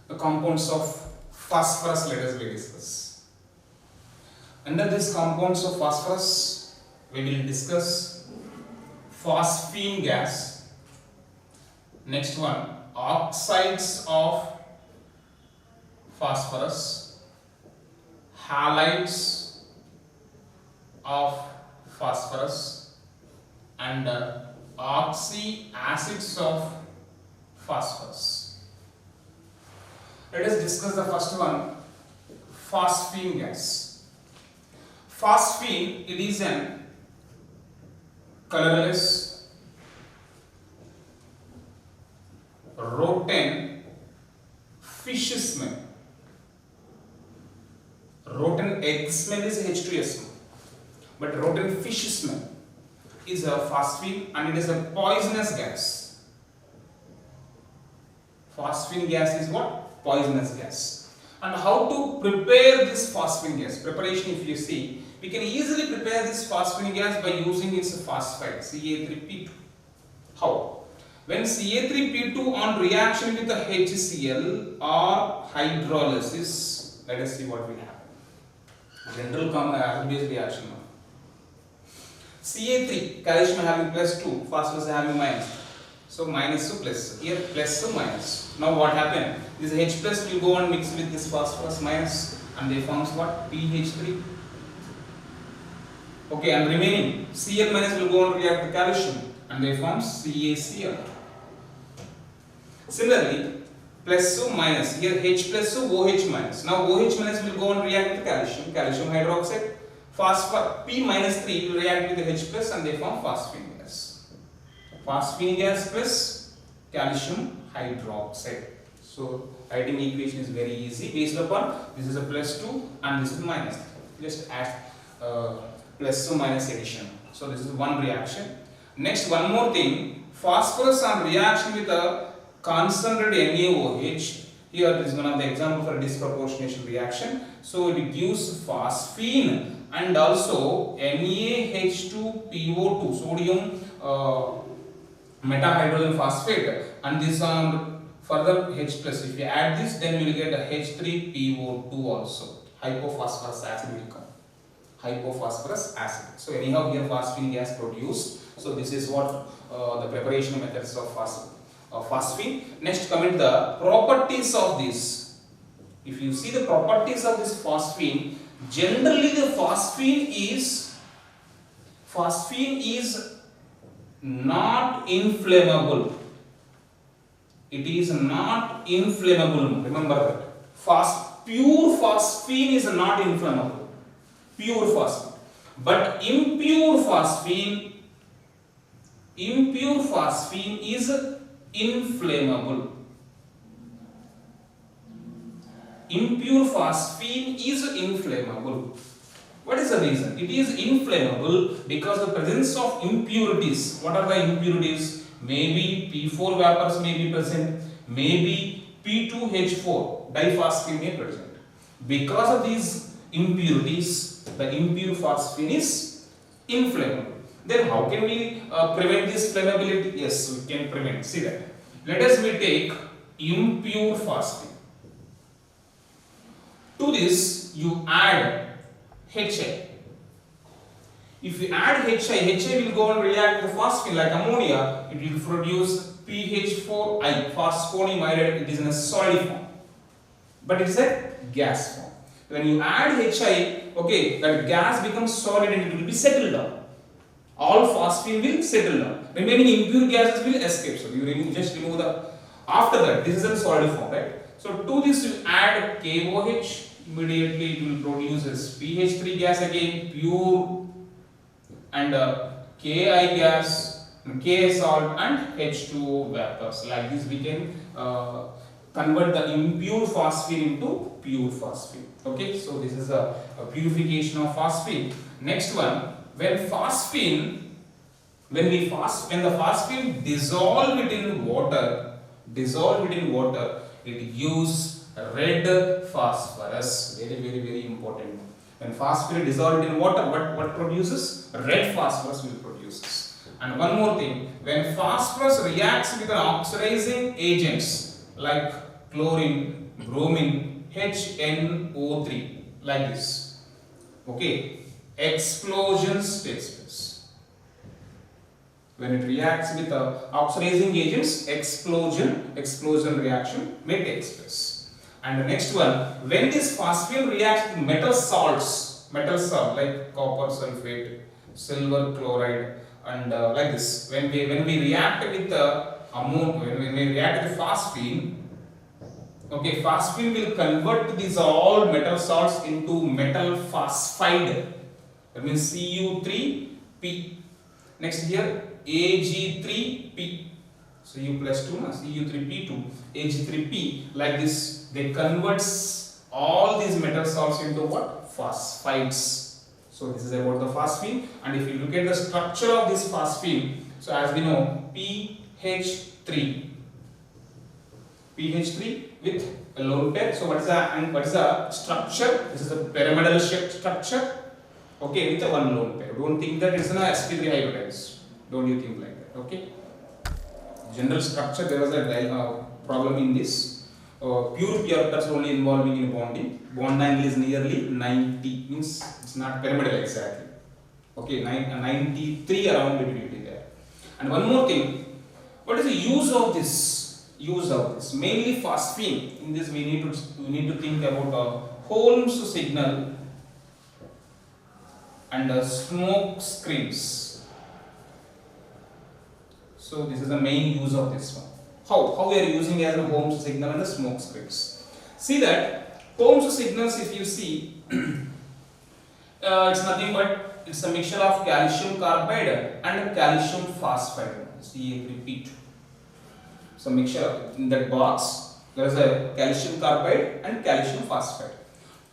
the compounds of phosphorus, let us discuss. Under these compounds of phosphorus, we will discuss phosphine gas. Next one, oxides of phosphorus, halides of phosphorus, and oxyacids of phosphorus. Let us discuss the first one, phosphine gas. Phosphine, it is an colorless, rotten fish smell. Rotten egg smell is H2S smell, but rotten fish smell is a phosphine and it is a poisonous gas. Phosphine gas is what? Poisonous gas. And how to prepare this phosphine gas? Preparation, if you see, we can easily prepare this phosphine gas by using its phosphide Ca3P2. How? When Ca3P2 on reaction with the HCl or hydrolysis, let us see what will happen. General acid-base reaction. Ca3, calcium having plus 2, phosphorus having minus. So minus to plus. Here plus to minus. Now what happened? This H plus will go and mix with this phosphorus minus and they forms what? PH3. Okay, and remaining Cl minus will go and react with calcium and they form CaCl. Similarly, plus to minus. Here H plus to OH minus. Now OH minus will go and react with calcium, calcium hydroxide. Phosphor P minus 3 will react with the H plus and they form phosphine gas. Phosphine gas plus calcium hydroxide. So writing equation is very easy based upon this is a plus 2 and this is minus 3. Just add plus to minus addition. So this is one reaction. Next, one more thing, phosphorus on reaction with a concentrated NaOH. Here this is one of the example for a disproportionation reaction. So it gives phosphine and also NaH2PO2, sodium metahydrogen phosphate, and this further H plus. If you add this, then you will get a H3PO2 also. Hypophosphorus acid will come. Hypophosphorus acid. So anyhow here phosphine gas produced. So this is what the preparation methods of phosphine. Next, coming to the properties of this. If you see the properties of this phosphine, generally the phosphine is not inflammable. It is not inflammable. Remember that. Pure phosphine is not inflammable. Pure phosphine. But impure phosphine is inflammable. Impure phosphine is inflammable. What is the reason? It is inflammable because the presence of impurities. What are the impurities? Maybe P4 vapors may be present, maybe P2H4 diphosphine may be present. Because of these impurities, the impure phosphine is inflammable. Then how can we prevent this flammability? Yes, we can prevent. See that. Let us take impure phosphine. To this you add HI. If you add HI will go and react with the phosphine like ammonia. It will produce PH4I, phosphonium iodide. It is in a solid form, but it is a gas form. When you add HI, okay, that gas becomes solid and it will be settled down. All phosphine will settle down. Remaining impure gases will escape. So you just remove the. After that, this is a solid form, right? So to this you add KOH. Immediately it will produce this PH3 gas again, pure, and Ki gas, K salt, and H2O vapors. Like this, we can convert the impure phosphine into pure phosphine. Okay, so this is a purification of phosphine. Next one, when the phosphine dissolve it in water, it gives red phosphorus. Very important. When phosphorus dissolved in water, what produces? Red phosphorus will produce. And one more thing, when phosphorus reacts with an oxidizing agents like chlorine, bromine, HNO3 like this. Okay, explosions takes place. When it reacts with oxidizing agents, explosion reaction may take place. And the next one, when this phosphine reacts with metal salts like copper sulfate, silver chloride, and like this, when we react with when we react with phosphine, okay, phosphine will convert these all metal salts into metal phosphide. That means Cu3P. Next here Ag3P. So U plus 2, Cu3P2, Ag3P. Like this, they converts all these metal salts into what? Phosphides. So this is about the phosphine. And if you look at the structure of this phosphine, so as we know, PH3 with a lone pair. So what is the structure? This is a pyramidal shaped structure. Okay, with a one lone pair. Don't think that it's an sp3 hybridized. Don't you think like that? Okay. General structure, there was a problem in this. Pure p orbitals only involving in bonding. Bond angle is nearly 90. Means it's not pyramidal exactly. Okay, 93 around between there. And one more thing. What is the use of this? Mainly phosphine. In this we need to think about Holmes signal and smoke screens. So this is the main use of this one. How we are using as a Holmes signal and the smoke screens. See that Holmes signals, if you see, it's nothing but it's a mixture of calcium carbide and calcium phosphide. Ca3P2. So mixture in that box there is a calcium carbide and calcium phosphide,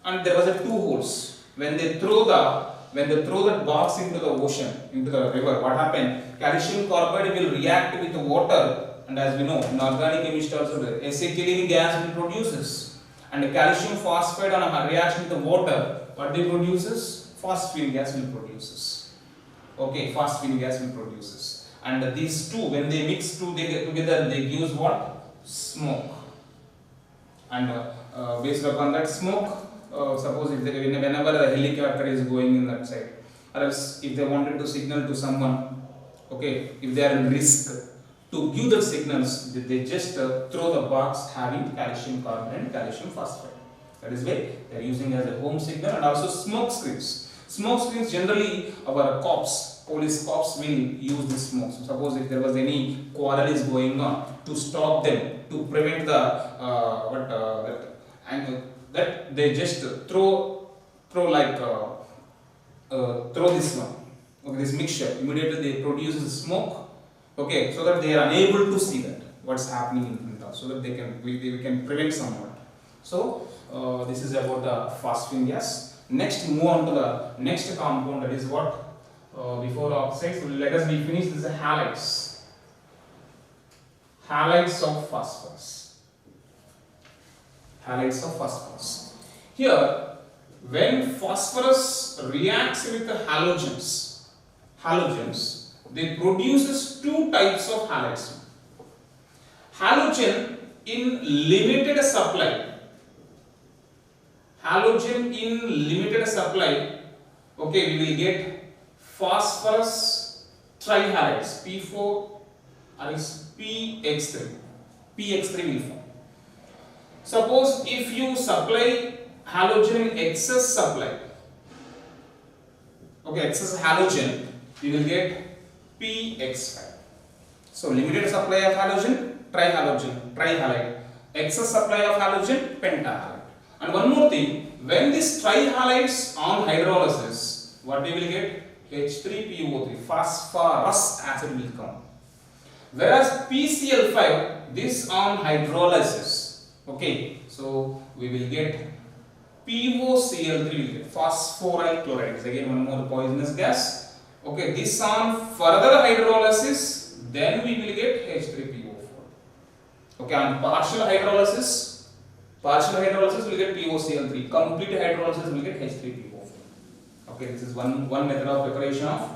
and there was a two holes. When they throw that box into the ocean, into the river, what happened? Calcium carbide will react with the water, and as we know, in organic chemistry also, acetylene gas will produces, and the calcium phosphide on a reaction with the water, what they produces? Phosphine gas will produces. Okay, phosphine gas will produces. And these two, when they mix together, they give what? Smoke. And based upon that smoke, suppose if whenever a helicopter is going in that side, or else if they wanted to signal to someone, okay, if they are in risk, to give the signals, they just throw the box having calcium carbide and calcium phosphide. That is why they are using as a home signal, and also smoke screens. Smoke screens generally our police cops will use this smoke. So suppose if there was any quarrel is going on, to stop them, to prevent the that they just throw this one, okay, this mixture. Immediately they produce smoke, okay, so that they are unable to see that what's happening in front of, so that we can prevent somewhat. So this is about the phosphine gas. Next, move on to the next compound, that is what before oxides. So let us be finished. This is halides. Halides of phosphorus. Halides of phosphorus. Here, when phosphorus reacts with the halogens, they produces two types of halides. Halogen in limited supply. Okay, we will get phosphorus trihalides, P4 or is PX3. PX3 will form. Suppose if you supply halogen in excess supply, okay, excess halogen, you will get PX5. So limited supply of halogen, trihalide. Excess supply of halogen, pentahalide. And one more thing, when this trihalides on hydrolysis, what we will get? H3PO3, phosphorus acid will come. Whereas PCl5, this on hydrolysis, okay, so we will get POCl3, will get phosphoryl chloride. Again one more poisonous gas. Okay, this on further hydrolysis, then we will get H3PO4. Okay, on partial hydrolysis will get POCl3. Complete hydrolysis will get H3PO4. Okay, this is one method of preparation of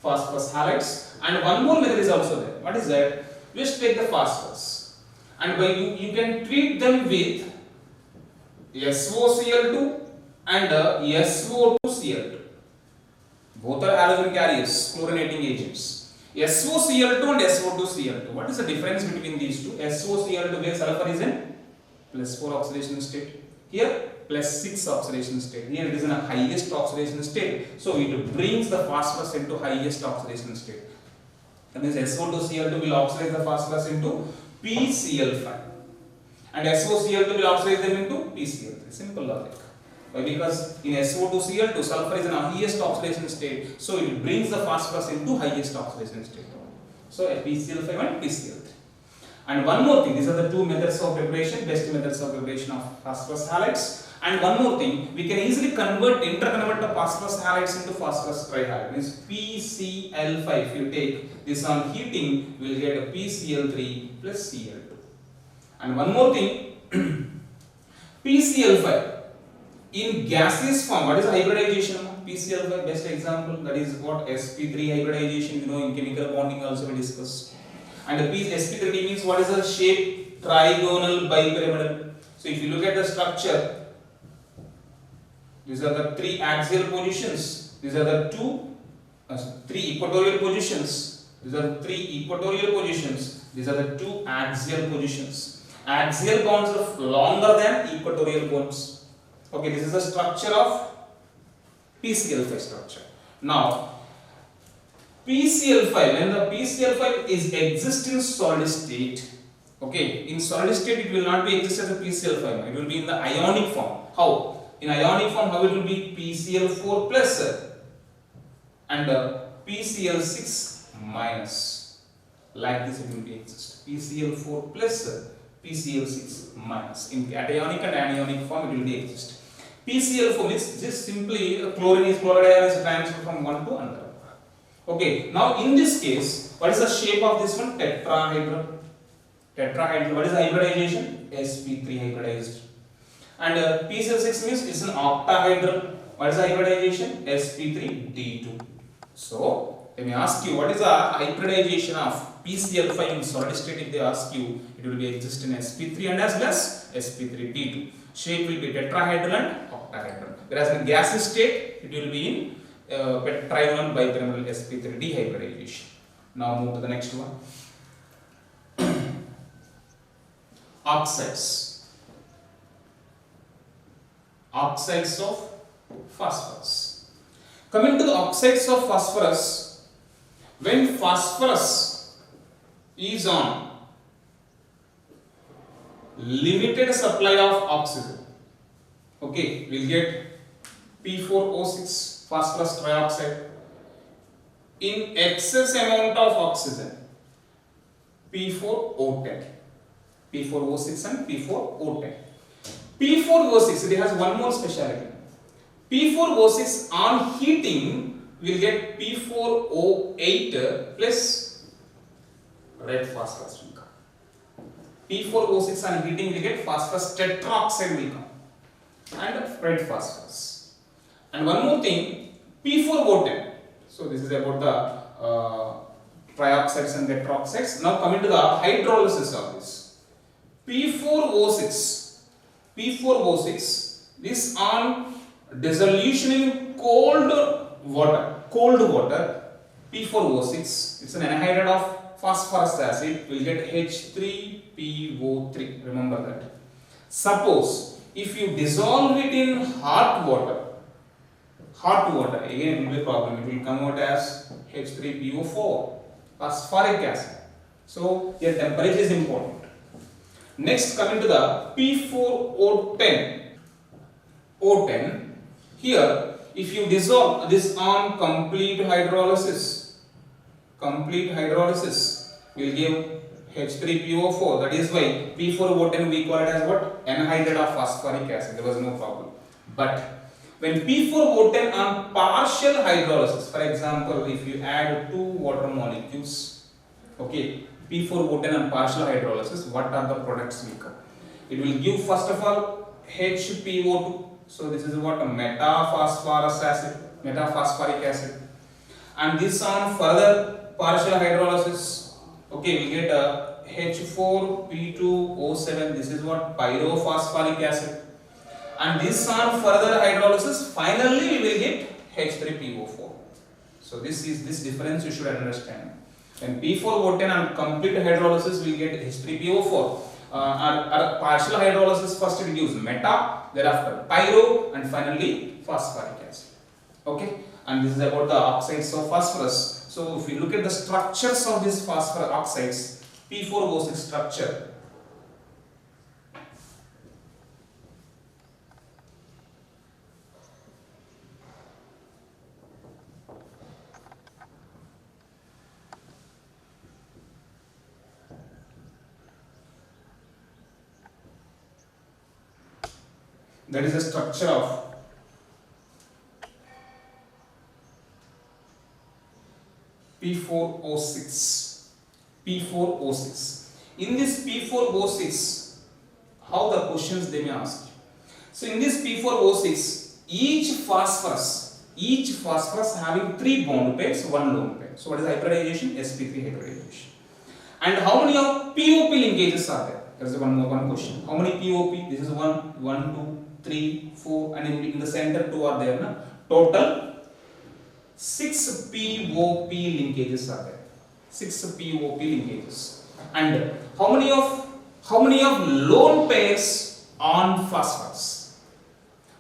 phosphorus halides, and one more method is also there. What is that? Just take the phosphorus and by you can treat them with SOCl2 and SO2Cl2. Both are halogen carriers, chlorinating agents. SOCl2 and SO2Cl2. What is the difference between these two? SOCl2 where sulfur is in +4 oxidation state. Here +6 oxidation state. Here it is in a highest oxidation state. So it brings the phosphorus into highest oxidation state. That means SO2Cl2 will oxidize the phosphorus into PCl5. And SOCl2 will oxidize them into PCl3. Simple logic. Why? Because in SO2Cl2 sulfur is in a highest oxidation state, so it brings the phosphorus into highest oxidation state. So PCl5 and PCl3. And one more thing, these are the two methods of preparation, best methods of preparation of phosphorus halides. And one more thing, we can easily interconvert the phosphorus halides into phosphorus trihalide. Means PCl5. If you take this on heating, we will get a PCl3 plus Cl2. And one more thing, PCl5 in gaseous form. What is hybridization? PCl5 best example. That is what sp3 hybridization. You know, in chemical bonding also we discussed. And sp3 means what is the shape? Trigonal bipyramidal. So if you look at the structure, these are the three axial positions. These are the three equatorial positions. These are the three equatorial positions. These are the two axial positions. Axial bonds are longer than equatorial bonds. Okay, this is the structure of PCl5 structure. Now, PCl5, when the PCl5 is exist in solid state, okay, in solid state it will not be exist as a PCl5, it will be in the ionic form. How? In ionic form, how it will be? PCl4 plus and PCl6 minus. Like this it will be exist. PCl4 plus PCl6 minus. In cationic and anionic form it will be exist. PCl4 means just simply chlorine ion is transferred from one to another. Okay, now in this case, what is the shape of this one? Tetrahedral. Tetrahedral. What is the hybridization? sp3 hybridized. And PCl6 means it's an octahedral. What is the hybridization? sp3d2. So, let me ask you, what is the hybridization of PCl5 in solid state? If they ask you, it will be exist in sp3 and as well as sp3d2. Shape will be tetrahedral and octahedral. Whereas in gaseous state, it will be in trigonal bipyramidal sp3d hybridization. Now move to the next one. Oxides. Oxides of phosphorus. Coming to the oxides of phosphorus, when phosphorus is on limited supply of oxygen, okay, we'll get P4O6 phosphorus trioxide. In excess amount of oxygen, P4O10, P4O6 and P4O10. P4O6, it has one more speciality. P4O6 on heating will get P4O8 plus red phosphorus will come. P4O6 on heating will get phosphorus tetroxide will come and red phosphorus. And one more thing, P4O10. So this is about the trioxides and tetroxides. Now coming to the hydrolysis of this. P4O6, this on dissolution in cold water, P4O6, it's an anhydride of phosphorus acid, will get H3PO3, remember that. Suppose, if you dissolve it in hot water, again it will be a problem, it will come out as H3PO4, phosphoric acid. So, your temperature is important. Next, coming to the P4O10. Here, if you dissolve this on complete hydrolysis will give H3PO4. That is why P4O10 we call it as what? Anhydride of phosphoric acid. There was no problem. But when P4O10 on partial hydrolysis, for example, if you add two water molecules, okay, P4O10 on partial hydrolysis, what are the products will come? It will give first of all HPO2. So this is what? A metaphosphoric acid. And this on further partial hydrolysis, okay, we get H4P2O7. This is what pyrophosphoric acid. And this on further hydrolysis, finally we will get H3PO4. So this difference you should understand. When P4O10 on complete hydrolysis, we get H3PO4. Our partial hydrolysis, first it gives meta, thereafter pyro, and finally phosphoric acid. Okay, and this is about the oxides of phosphorus. So if you look at the structures of these phosphorus oxides, P4O6 structure. That is the structure of P4O6. P4O6. In this P4O6, how the questions they may ask. So in this P4O6, each phosphorus having 3 bond pairs, 1 lone pair. So what is hybridization? sp3 hybridization. And how many of POP linkages are there? There is one question. How many POP? This is 1, 2, 3, 4, and in the center 2 are there. Na? Total 6 POP linkages are there. 6 POP linkages. And how many of lone pairs on phosphorus?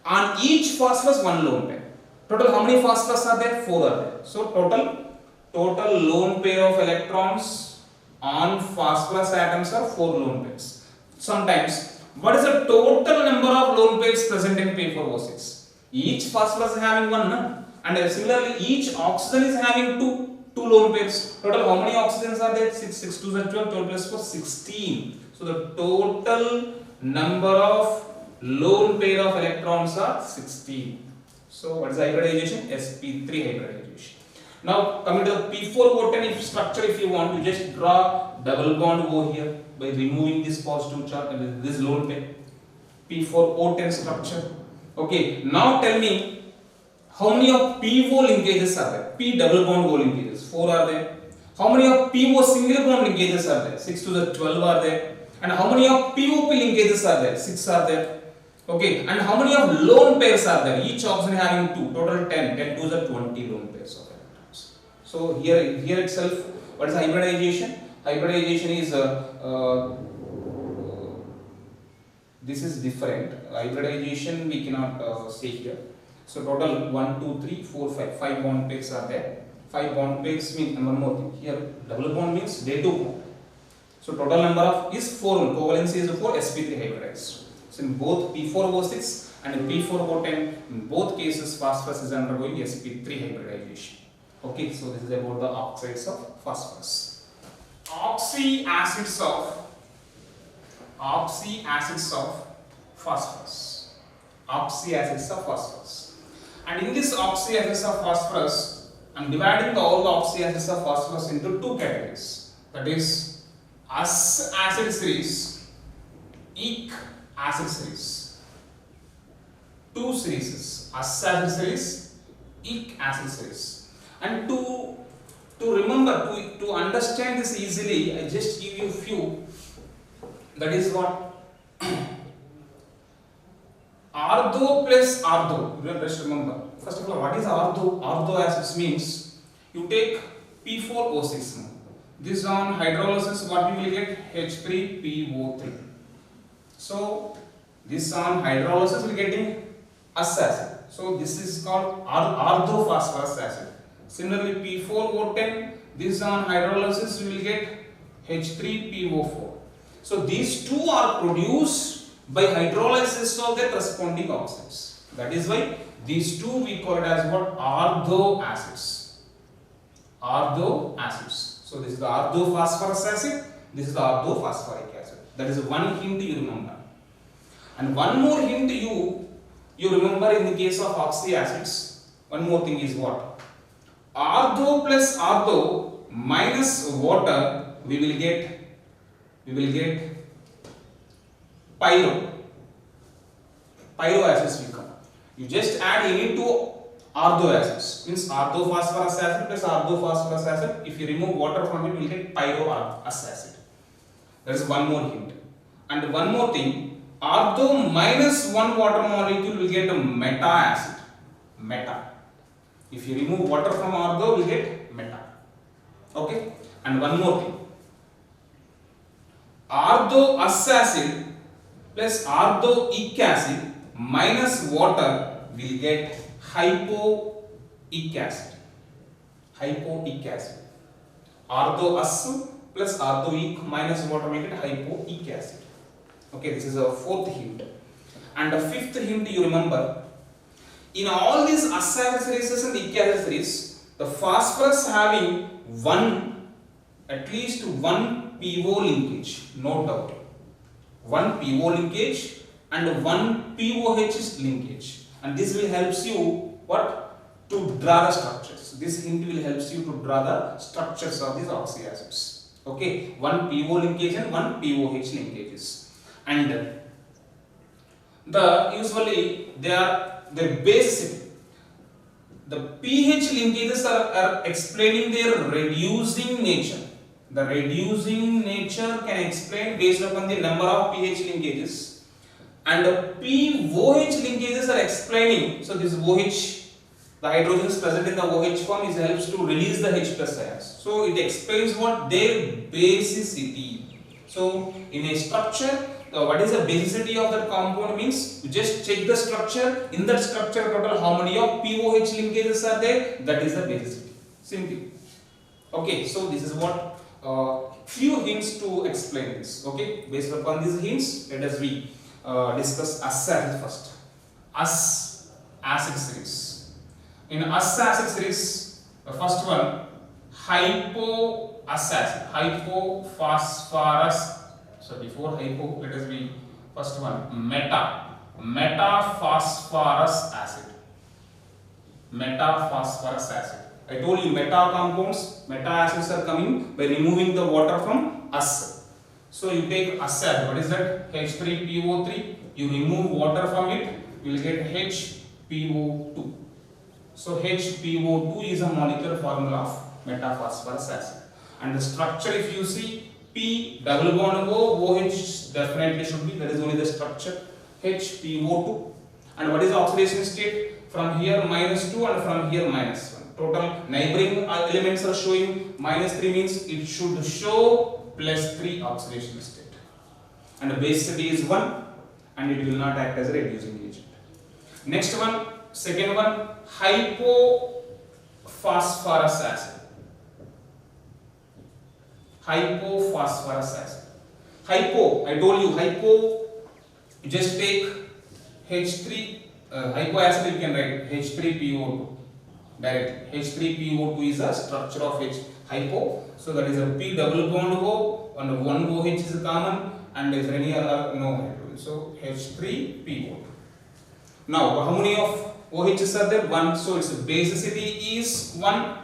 On each phosphorus 1 lone pair. Total how many phosphorus are there? 4 are there. So total lone pair of electrons on phosphorus atoms are 4 lone pairs. Sometimes, what is the total number of lone pairs present in P4O6? Each phosphorus is having 1, na? And similarly each oxygen is having 2 lone pairs. Total how many oxygens are there? 6, 6, 2 is 12, 12 plus 4, 16. So the total number of lone pair of electrons are 16. So what is hybridization? sp3 hybridization. Now coming to the P4O10 structure, if you want to just draw double bond over here by removing this positive charge and this lone pair. P4O10 structure. Okay, now tell me how many of PO linkages are there? P double bond O linkages, 4 are there. How many of PO single bond linkages are there? 6 to the 12 are there. And how many of POP linkages are there? 6 are there. Okay, and how many of lone pairs are there? Each oxygen having 2, total 10, 10 to the 20 lone pairs of electrons. So here itself, what is hybridization? Hybridization is this is different. Hybridization we cannot say here. So total 1, 2, 3, 4, 5. 5 bond pairs are there. 5 bond pairs mean, and one more thing. Here double bond means day 2 bond. So total number of is 4. Covalency is 4. sp3 hybridized. So in both P4O6 and P4O10, in both cases phosphorus is undergoing sp3 hybridization. Okay, so this is about the oxides of phosphorus. Oxy acids of phosphorus. Oxy acids of phosphorus. And in this oxy acids of phosphorus, I am dividing all the oxy acids of phosphorus into 2 categories. That is us acid series, ic acid series. 2 series, us acid series, ic acid series. And to remember, to understand this easily, I just give you a few. That is what Artho plus artho. Let's remember. First of all, what is artho? Artho acids means you take P4O6. This on hydrolysis, what you will get? H3PO3. So this on hydrolysis we getting us acid. So this is called arthophosphorus acid. Similarly, P4O10, this on hydrolysis we will get H3PO4. So these two are produced by hydrolysis of their corresponding oxides. That is why these two we call it as what? Artho acids. Artho acids. So this is the arthophosphorus acid, this is the arthophosphoric acid. That is one hint you remember. And one more hint you remember in the case of oxy acids. One more thing is what? Artho plus artho minus water, we will get pyro acids will come. You just add any two artho acids, means arthophosphorus acid plus arthophosphorus acid. If you remove water from it, you will get pyro acid. There is one more hint. And one more thing, ortho minus one water molecule will get a meta acid. Meta. If you remove water from ortho, we get meta. Okay? And one more thing. Ortho-us acid plus ortho-ic acid minus water will get hypoic acid. Hypoic acid. Ortho-us plus ortho-ic minus water will get hypoic acid. Okay, this is a fourth hint. And the fifth hint you remember, in all these us acid series and ic acid series, the phosphorus having at least one PO linkage, no doubt. One PO linkage and one POH linkage. And this will help you what? To draw the structures. This hint will help you to draw the structures of these oxyacids. Okay, one PO linkage and one POH linkages. And usually their basicity. The pH linkages are explaining their reducing nature. The reducing nature can explain based upon the number of pH linkages, and the POH linkages are explaining. So this OH, the hydrogens present in the OH form, helps to release the H plus ions. So it explains what their basicity. So in a structure, what is the basicity of that compound means you just check the structure. In that structure total how many of POH linkages are there, that is the basicity. Simply. Okay, so this is what few hints to explain this. Okay, based upon these hints, let us discuss us acid first. Us acid series. In us acid series, the first one, hypo-us acid, hypophosphorus. So before hypo, let us first one, metaphosphorus acid. Metaphosphorus acid. I told you meta compounds, meta acids are coming by removing the water from us. So you take us acid, what is that? H3PO3, you remove water from it, you will get HPO2. So HPO2 is a molecular formula of metaphosphorus acid. And the structure, if you see, P double bond OH definitely should be, that is only the structure, HPO2. And what is the oxidation state? From here -2 and from here -1. Total neighboring elements are showing -3 means it should show +3 oxidation state. And the basicity is 1 and it will not act as a reducing agent. Next one, second one, hypophosphorus acid. Hypophosphorus acid. Hypo, I told you, hypo, you just take H3, hypo acid you can write H3PO2 directly. H3PO2 is a structure of hypo, so that is a P double bond O and one OH is common and is any other no hydrogen. So H3PO2. Now how many of OHs are there? 1. So its basicity is 1.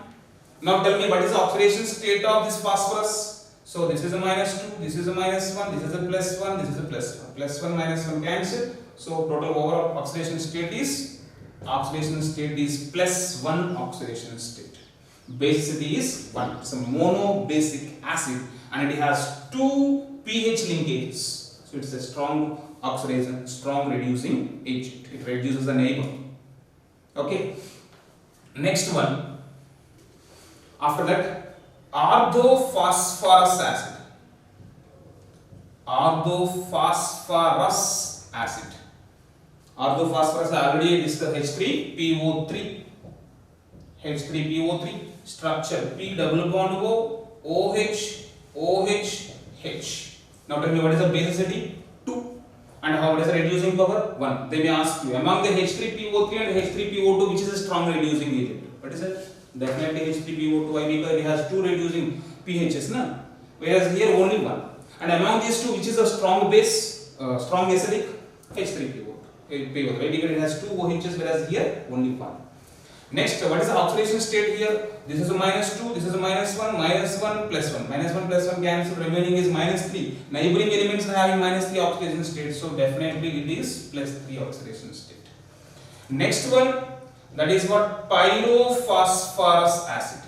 Now tell me what is the oxidation state of this phosphorus? So this is a -2, this is a -1, this is a +1, this is a +1. +1 -1 cancel. So total overall oxidation state is +1 oxidation state. Basicity is 1. It's a monobasic acid and it has 2 pH linkages. So it's a strong oxidation, strong reducing agent. It reduces the neighbor. Okay. Next one. After that, orthophosphorus acid. Orthophosphorus acid. Orthophosphorus I already discussed. H3PO3. H3PO3 structure P double bond O OH OH H. Now tell me what is the basicity? 2. And how is the reducing power? 1. They may ask you among the H3PO3 and H3PO2 which is a strong reducing agent? What is it? Definitely H3PO2 because it has 2 reducing pHs, na? Whereas here only 1. And among these two, which is a strong base, strong acidic? H3PO2. Because it has 2 OHs, whereas here only 1. Next, what is the oxidation state here? This is a -2, this is a -1, -1 +1. -1 +1 cancel, remaining is -3. Neighboring elements are having -3 oxidation state, so definitely it is +3 oxidation state. Next one, that is what? Pyrophosphorus acid.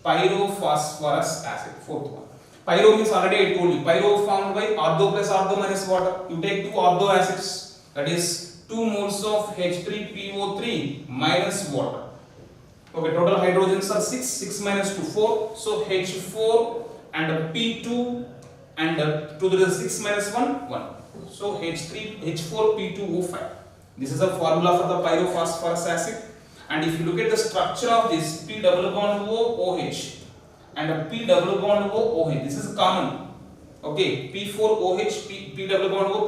Pyrophosphorus acid, fourth one. Pyro means already I told you. Pyro formed by ortho plus ortho minus water. You take two ortho acids, that is 2 moles of H3PO3 minus water. Okay, total hydrogens are 6. 6 minus 2, 4. So H4 and P2 and 2 to the 6 minus 1, 1. So H4P2O5. This is a formula for the pyrophosphorus acid. And if you look at the structure of this, P double bond O OH and P double bond O OH, this is common. Okay, P4OH, P double bond O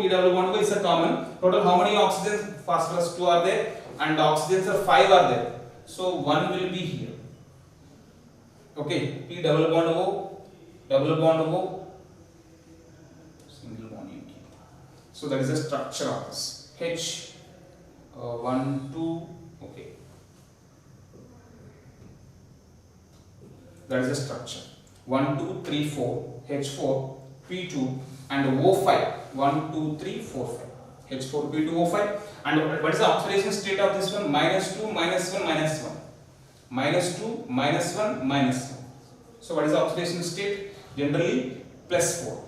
is a common. Total how many oxygens? Phosphorus 2 are there and oxygens are 5 are there. So 1 will be here. Okay, P double bond O, single bond U. So that is the structure of this. H 1, 2, okay. That is the structure. 1, 2, 3, 4, H4, P2 and O5. 1, 2, 3, 4, 5. H4, P2, O5. And what is the oxidation state of this one? Minus 2, minus 1, minus 1. Minus 2, minus 1, minus 1. So what is the oxidation state? Generally plus 4.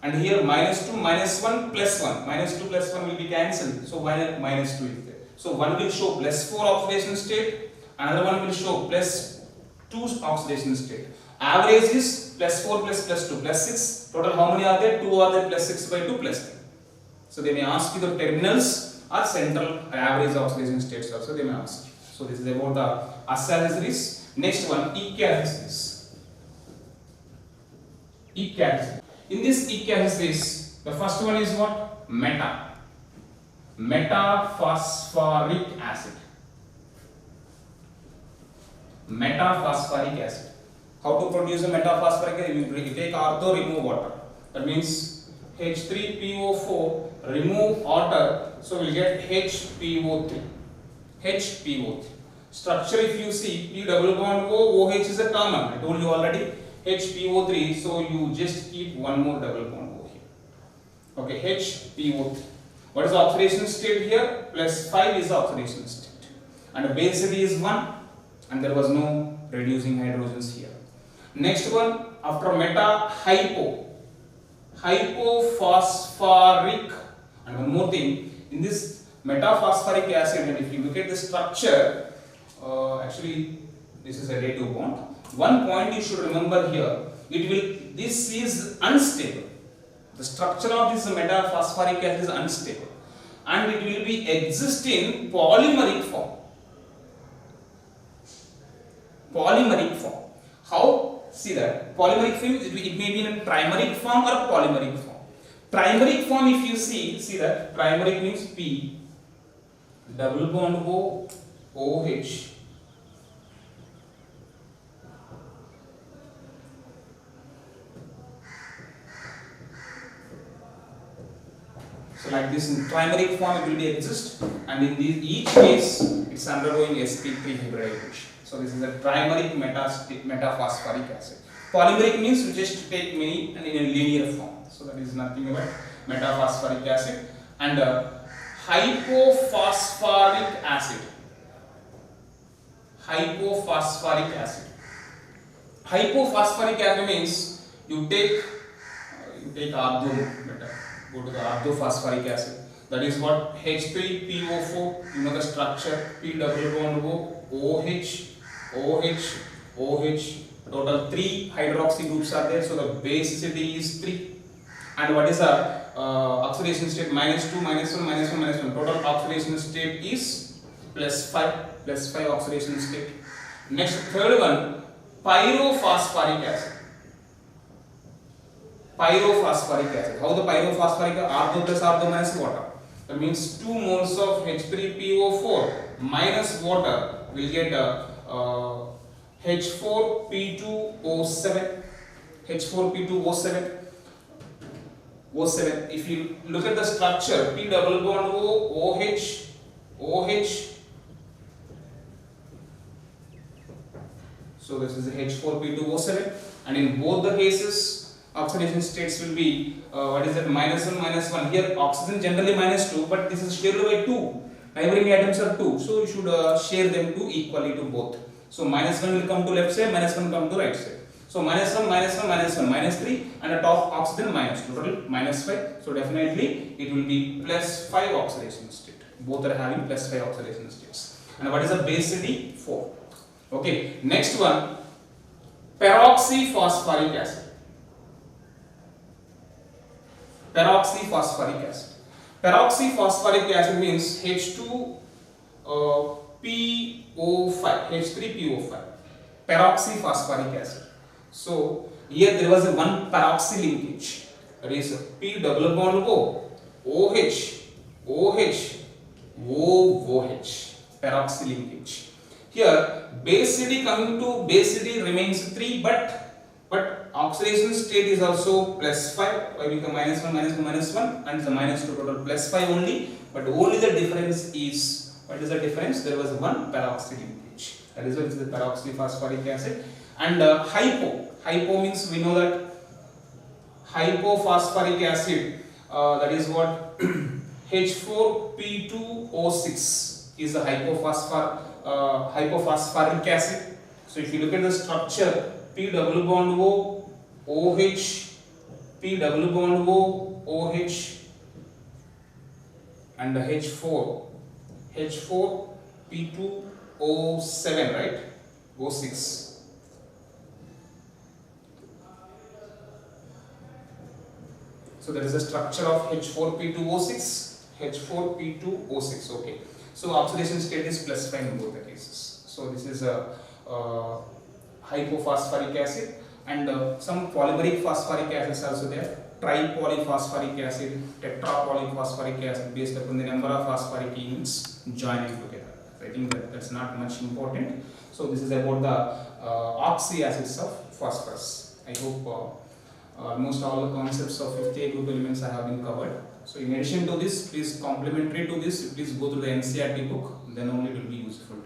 And here minus 2, minus 1, plus 1. Minus 2 plus 1 will be cancelled. So minus 2 is there. So one will show plus 4 oxidation state. Another one will show plus 2 oxidation state. Average is plus 4 plus 2 plus 6. Total how many are there? 2 are there, plus 6 by 2 plus 3. So they may ask you the terminals or central average oxidation states also they may ask you. So this is about the accessories. Next one, ecaccessories. Ecaccessories. In this ecaccessories, the first one is what? Metaphosphoric acid. Metaphosphoric acid. How to produce a metaphosphoric acid? You take ortho, remove water. That means H3PO4, remove water, so we'll get HPO3. HPO3. Structure if you see, P double bond O, OH is a common. I told you already. HPO3, so you just keep one more double bond O here. Okay, HPO3. What is the oxidation state here? Plus 5 is the oxidation state. And the basicity is 1 and there was no reducing hydrogens here. Next one, after meta, hypophosphoric. And one more thing, in this metaphosphoric acid, and if you look at the structure, actually this is a day-2 bond. One point you should remember here, this is unstable. The structure of this metaphosphoric acid is unstable and it will be exist in polymeric form. Polymeric form. How? See that polymeric form, it may be in a trimeric form or polymeric form. Trimeric form, if you see that trimeric means P double bond O OH so like this in trimeric form it will be exist and in each case it's undergoing sp3 hybridization. So this is a trimeric metaphosphoric acid. Polymeric means you just take many and in a linear form. So that is nothing but metaphosphoric acid. And hypophosphoric acid. Hypophosphoric acid. Hypophosphoric acid means you take ortho, go to the orthophosphoric acid. That is what? H3PO4, you know the structure, P double bond O, OH, total 3 hydroxy groups are there, so the basicity is 3. And what is our oxidation state? Minus 2, minus 1, minus 1, minus 1. Total oxidation state is plus 5 oxidation state. Next, third one, pyrophosphoric acid. Pyrophosphoric acid. How the pyrophosphoric acid? Ortho plus ortho minus water. That means 2 moles of H3PO4 minus water will get H4P2O7. H4P2O7. O7. If you look at the structure, P double bond O, OH. So this is H4P2O7, and in both the cases, oxidation states will be what is that? Minus 1, minus 1. Here oxygen generally minus 2, but this is shared by 2. Neighboring atoms are 2, so you should share them 2 equally to both. So minus 1 will come to left side, minus 1 come to right side. So minus 1, minus 1, minus 1, minus 3, and the top oxygen minus 2, total minus 5. So definitely it will be plus 5 oxidation state. Both are having plus 5 oxidation states. And what is the basicity? 4. Okay, next one, peroxyphosphoric acid. Peroxyphosphoric acid. Peroxyphosphoric acid means H2PO5, H3PO5. Peroxyphosphoric acid. So here there was a one peroxy linkage. That is P double bond O, OH, OH, OOH. Peroxy linkage. Here basicity coming to basicity remains 3, but oxidation state is also plus 5. Why? Because minus 1, minus 1, minus 1, and the minus 2, total plus 5 only. But only the difference is, what is the difference? There was one peroxy linkage. That is why it is the peroxyphosphoric acid. And hypo means we know that hypophosphoric acid, that is what H4P2O6 is the hypophosphoric acid. So if you look at the structure, P double bond O, OH, P double bond O, OH, and the H4, P2O7, right? O6. So there is a structure of H4P2O6, H4P2O6. Okay. So oxidation state is plus 5 in both the cases. So this is a hypophosphoric acid, and some polymeric phosphoric acids also there. Tripolyphosphoric acid, tetrapolyphosphoric acid, based upon the number of phosphoric units joining together. So I think that's not much important. So this is about the oxy acids of phosphorus. I hope almost all the concepts of 58 group elements have been covered. So in addition to this, please complementary to this, please go through the NCERT book, then only it will be useful.